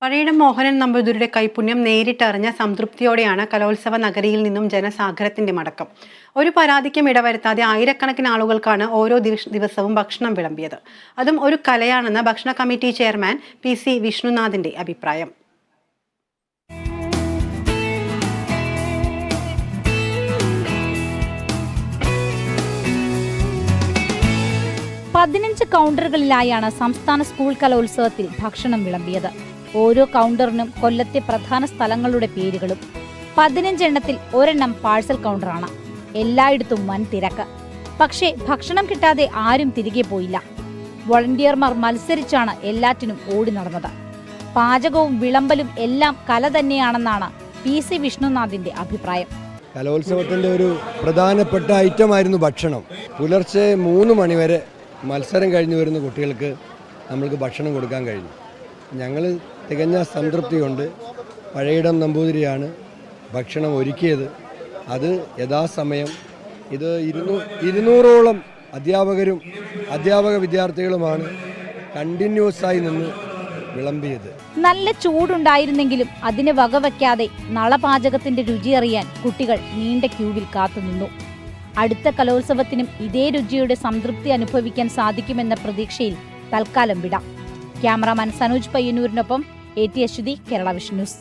പഴയിടം മോഹനൻ നമ്പൂതിരിയുടെ കൈപുണ്യം നേരിട്ടറിഞ്ഞ സംതൃപ്തിയോടെയാണ് കലോത്സവ നഗരിയിൽ നിന്നും ജനസാഗരത്തിന്റെ മടക്കം. ഒരു പരാതിക്കും ഇടവരുത്താതെ ആയിരക്കണക്കിന് ആളുകൾക്കാണ് ഓരോ ദിവസവും ഭക്ഷണം വിളമ്പിയത്. അതും ഒരു കലയാണെന്ന് ഭക്ഷണ കമ്മിറ്റി ചെയർമാൻ PC വിഷ്ണുനാഥിന്റെ അഭിപ്രായം. പതിനഞ്ച് കൗണ്ടറുകളിലായാണ് സംസ്ഥാന സ്കൂൾ കലോത്സവത്തിൽ ഭക്ഷണം വിളമ്പിയത്. ഓരോ കൗണ്ടറിനും കൊല്ലത്തെ പ്രധാന സ്ഥലങ്ങളുടെ പേരുകളും. 15 എണ്ണത്തിൽ ഒരെണ്ണം പാഴ്സൽ കൗണ്ടറാണ്. എല്ലായിടത്തും വൻ തിരക്ക്. പക്ഷേ ഭക്ഷണം കിട്ടാതെ ആരും തിരികെ പോയില്ല. വോളണ്ടിയർമാർ മത്സരിച്ചാണ് എല്ലാറ്റിനും ഓടി നടന്നത്. പാചകവും വിളമ്പലും എല്ലാം കല തന്നെയാണെന്നാണ് PC വിഷ്ണുനാഥിന്റെ അഭിപ്രായം. കലോത്സവത്തിന്റെ ഒരു പ്രധാനപ്പെട്ട ഐറ്റമായിരുന്നു ഭക്ഷണം. പുലർച്ചെ 3 മണിവരെ മത്സരം കഴിഞ്ഞു വരുന്ന കുട്ടികൾക്ക് നമ്മൾക്ക് ഭക്ഷണം കൊടുക്കാൻ കഴിഞ്ഞു. ഞങ്ങൾ തികഞ്ഞ സംതൃപ്തി കൊണ്ട് പഴയിടം നമ്പൂതിരിയാണ് ഭക്ഷണം ഒരുക്കിയത്. അത് യഥാസമയം ഇത് 200ഓളം അധ്യാപകരും അധ്യാപക വിദ്യാർത്ഥികളുമാണ് കണ്ടിന്യൂസായി നിന്ന് വിളമ്പിയത്. നല്ല ചൂടുണ്ടായിരുന്നെങ്കിലും അതിന് വകവയ്ക്കാതെ നളപാചകത്തിന്റെ രുചിയറിയാൻ കുട്ടികൾ നീണ്ട ക്യൂവിൽ കാത്തുനിന്നു. അടുത്ത കലോത്സവത്തിനും ഇതേ രുചിയുടെ സംതൃപ്തി അനുഭവിക്കാൻ സാധിക്കുമെന്ന പ്രതീക്ഷയിൽ തൽക്കാലം വിടാം. ക്യാമറാമാൻ സനോജ് പയ്യന്നൂരിനൊപ്പം AT Aswathy, Kerala vision news.